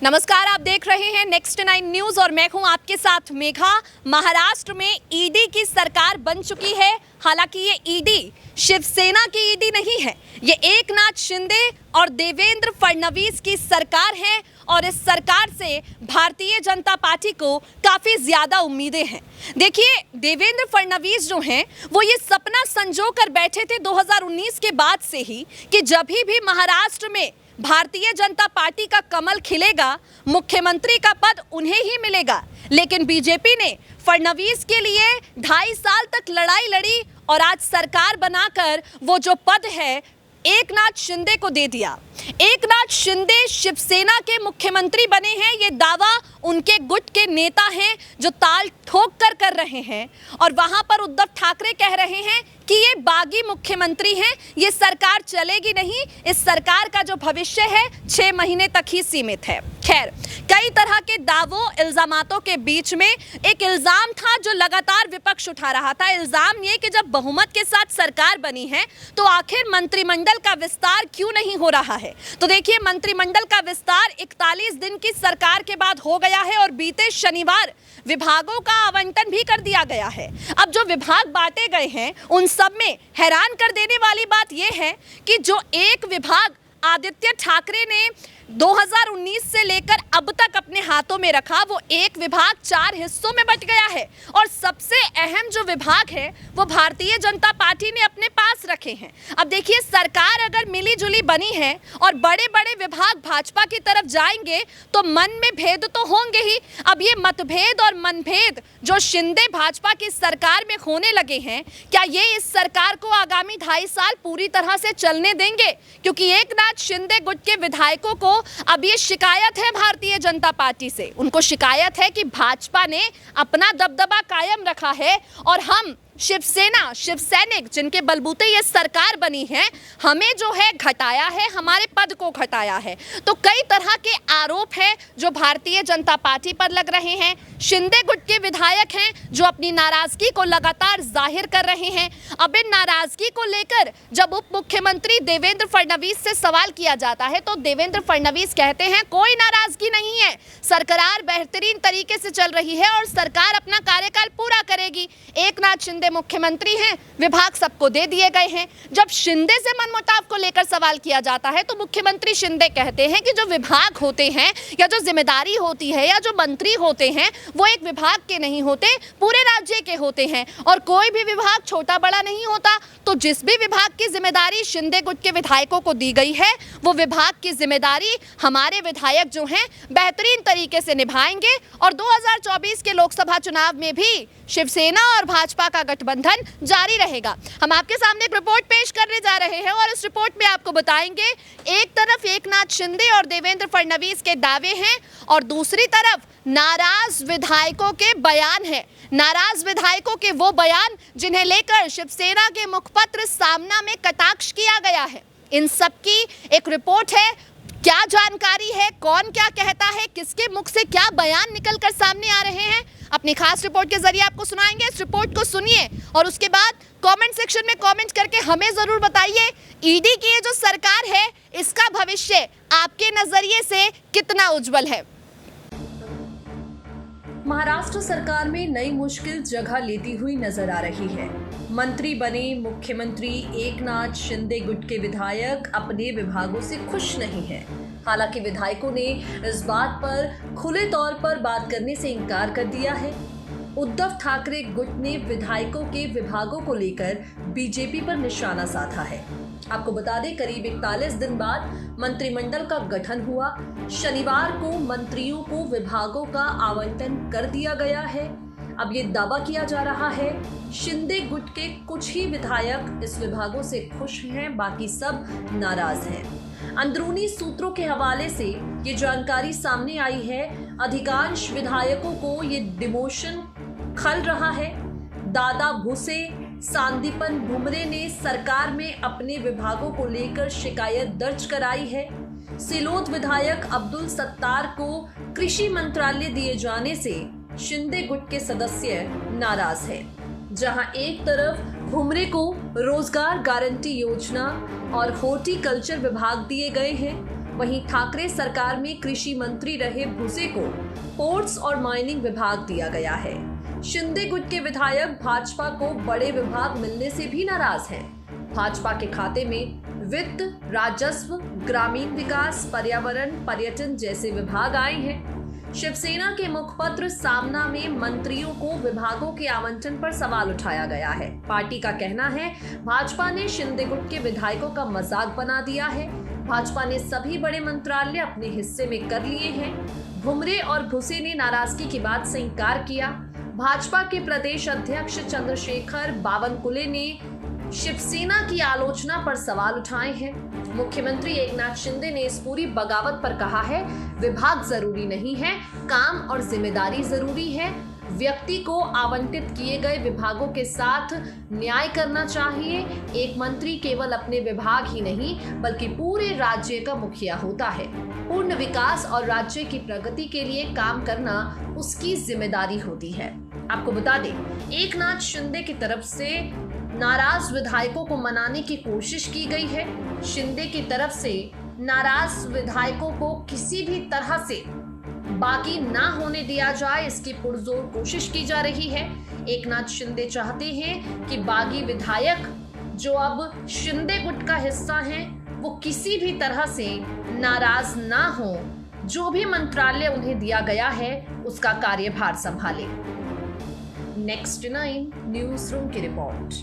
नमस्कार, आप देख रहे हैं नेक्स्ट 9 न्यूज और मैं हूं आपके साथ मेघा। महाराष्ट्र में ईडी की सरकार बन चुकी है। हालांकि ये ईडी शिवसेना की ईडी नहीं है, ये एकनाथ शिंदे और देवेंद्र फडणवीस की सरकार है और इस सरकार से भारतीय जनता पार्टी को काफी ज्यादा उम्मीदें हैं। देखिए, देवेंद्र फडणवीस जो हैं वो ये सपना संजो कर बैठे थे 2019 के बाद से ही कि जब भी महाराष्ट्र में भारतीय जनता पार्टी का कमल खिलेगा, मुख्यमंत्री का पद उन्हें ही मिलेगा। लेकिन बीजेपी ने फडणवीस के लिए 2.5 साल तक लड़ाई लड़ी और आज सरकार बनाकर वो जो पद है एकनाथ शिंदे को दे दिया। एकनाथ शिंदे शिवसेना के मुख्यमंत्री बने हैं, ये दावा उनके गुट के नेता हैं जो ताल ठोक कर रहे हैं। और वहां पर उद्धव ठाकरे कह रहे हैं कि ये बागी मुख्यमंत्री हैं, ये सरकार चलेगी नहीं, इस सरकार का जो भविष्य है 6 महीने तक ही सीमित है। खैर, कई तरह के दावों इल्जामातों के बीच में एक इल्जाम था जो लगातार विपक्ष उठा रहा था। इल्जाम ये कि जब बहुमत के साथ सरकार बनी है तो आखिर मंत्रिमंडल का विस्तार क्यों नहीं हो रहा है। तो देखिए, मंत्रिमंडल का विस्तार 41 दिन की सरकार के बाद हो गया है और बीते शनिवार विभागों का आवंटन भी कर दिया गया है। अब जो विभाग बांटे गए हैं उन सब में हैरान कर देने वाली बात यह है कि जो एक विभाग आदित्य ठाकरे ने 2019 से लेकर अब तक अपने हाथों में रखा, वो एक विभाग 4 हिस्सों में बंट गया है। और सबसे अहम जो विभाग है वो भारतीय जनता पार्टी ने अपने पास रखे हैं। अब देखिए, सरकार अगर मिली जुली बनी है और बड़े बड़े विभाग भाजपा की तरफ जाएंगे तो मन में भेद तो होंगे ही। अब ये मतभेद और मनभेद जो शिंदे भाजपा की सरकार में होने लगे हैं, क्या ये इस सरकार को आगामी 2.5 साल पूरी तरह से चलने देंगे? क्योंकि एकनाथ शिंदे गुट के विधायकों को अब ये शिकायत है भारतीय जनता पार्टी से। उनको शिकायत है कि भाजपा ने अपना दबदबा कायम रखा है और हम शिवसेना, शिवसैनिक जिनके बलबूते ये सरकार बनी है, हमें जो है घटाया है, हमारे पद को घटाया है। तो कई तरह के आरोप हैं जो भारतीय जनता पार्टी पर लग रहे हैं। शिंदे गुट के विधायक हैं जो अपनी नाराजगी को लगातार जाहिर कर रहे हैं। अब इन नाराजगी को लेकर जब उप मुख्यमंत्री देवेंद्र फडणवीस से सवाल किया जाता है तो देवेंद्र फडणवीस कहते हैं कोई नाराजगी नहीं है, सरकार बेहतरीन तरीके से चल रही है और सरकार अपना कार्यकाल पूरा करेगी। एकनाथ शिंदे मुख्यमंत्री हैं, विभाग सबको दे दिए गए हैं। जब शिंदे से मनमुटाव को लेकर सवाल किया जाता है तो मुख्यमंत्री शिंदे कहते हैं कि जो विभाग होते हैं या जो जिम्मेदारी होती है या जो मंत्री होते हैं वो एक विभाग के नहीं होते, पूरे राज्य के होते हैं और कोई भी विभाग छोटा बड़ा नहीं होता। तो जिस भी विभाग की जिम्मेदारी शिंदे गुट के विधायकों को दी गई है वो विभाग की जिम्मेदारी हमारे विधायक जो हैं बेहतरीन तरीके से निभाएंगे और 2024 के लोकसभा चुनाव में भी शिवसेना और भाजपा का गठबंधन जारी रहेगा। हम आपके सामने एक रिपोर्ट पेश करने जा रहे हैं और इस रिपोर्ट में आपको बताएंगे एक तरफ एकनाथ शिंदे और देवेंद्र फडणवीस के दावे हैं और दूसरी तरफ नाराज विधायकों के बयान है। नाराज विधायकों के वो बयान जिन्हें लेकर शिवसेना के मुखपत्र सामना में कटाक्ष किया गया है। इन सब की एक रिपोर्ट है। क्या जानकारी है, कौन क्या कहता है, किसके मुख से क्या बयान निकल कर सामने आ रहे हैं, अपनी खास रिपोर्ट के जरिए आपको सुनाएंगे। इस रिपोर्ट को सुनिए और उसके बाद कमेंट सेक्शन में कमेंट करके हमें जरूर बताइए ईडी की ये जो सरकार है इसका भविष्य आपके नजरिए से कितना उज्जवल है। महाराष्ट्र सरकार में नई मुश्किल जगह लेती हुई नजर आ रही है। मंत्री बने मुख्यमंत्री एकनाथ शिंदे गुट के विधायक अपने विभागों से खुश नहीं हैं। हालांकि विधायकों ने इस बात पर खुले तौर पर बात करने से इनकार कर दिया है। उद्धव ठाकरे गुट ने विधायकों के विभागों को लेकर बीजेपी पर निशाना साधा है। आपको बता दें, करीब 41 दिन बाद मंत्रिमंडल का गठन हुआ। शनिवार को मंत्रियों को विभागों का आवंटन कर दिया गया है। अब ये दावा किया जा रहा है शिंदे गुट के कुछ ही विधायक इस विभागों से खुश हैं, बाकी सब नाराज हैं। अंदरूनी सूत्रों के हवाले से ये जानकारी सामने आई है। अधिकांश विधायकों को ये डिमोशन खल रहा है। दादा भूसे, सांदीपन भुमरे ने सरकार में अपने विभागों को लेकर शिकायत दर्ज कराई है। सिलोद विधायक अब्दुल सत्तार को कृषि मंत्रालय दिए जाने से शिंदे गुट के सदस्य नाराज हैं। जहां एक तरफ भुमरे को रोजगार गारंटी योजना और हॉर्टिकल्चर विभाग दिए गए हैं, वहीं ठाकरे सरकार में कृषि मंत्री रहे भुसे को पोर्ट्स और माइनिंग विभाग दिया गया है। शिंदे गुट के विधायक भाजपा को बड़े विभाग मिलने से भी नाराज हैं। भाजपा के खाते में वित्त, राजस्व, ग्रामीण विकास, पर्यावरण, पर्यटन जैसे विभाग आए हैं। शिवसेना के मुखपत्र सामना में मंत्रियों को विभागों के आवंटन पर सवाल उठाया गया है। पार्टी का कहना है भाजपा ने शिंदे गुट के विधायकों का मजाक बना दिया है। भाजपा ने सभी बड़े मंत्रालय अपने हिस्से में कर लिए हैं। भुमरे और भुसे ने नाराजगी की बात से इंकार किया। भाजपा के प्रदेश अध्यक्ष चंद्रशेखर बावनकुले ने शिवसेना की आलोचना पर सवाल उठाए हैं। मुख्यमंत्री एकनाथ शिंदे ने इस पूरी बगावत पर कहा है विभाग जरूरी नहीं है, काम और जिम्मेदारी जरूरी है। व्यक्ति को आवंटित किए गए विभागों के साथ न्याय करना चाहिए। एक मंत्री केवल अपने विभाग ही नहीं बल्कि पूरे राज्य का मुखिया होता है। पूर्ण विकास और राज्य की प्रगति के लिए काम करना उसकी जिम्मेदारी होती है। आपको बता दें, एकनाथ शिंदे की तरफ से नाराज विधायकों को मनाने की कोशिश की गई है। शिंदे की तरफ से नाराज विधायकों को किसी भी तरह से बागी ना होने दिया जाए, इसकी पुरजोर कोशिश की जा रही है। एकनाथ शिंदे चाहते हैं कि बागी विधायक जो अब शिंदे गुट का हिस्सा हैं, वो किसी भी तरह से नाराज ना हो। जो भी मंत्रालय उन्हें दिया गया है उसका कार्यभार संभाले। नेक्स्ट 9 न्यूज रूम की रिपोर्ट।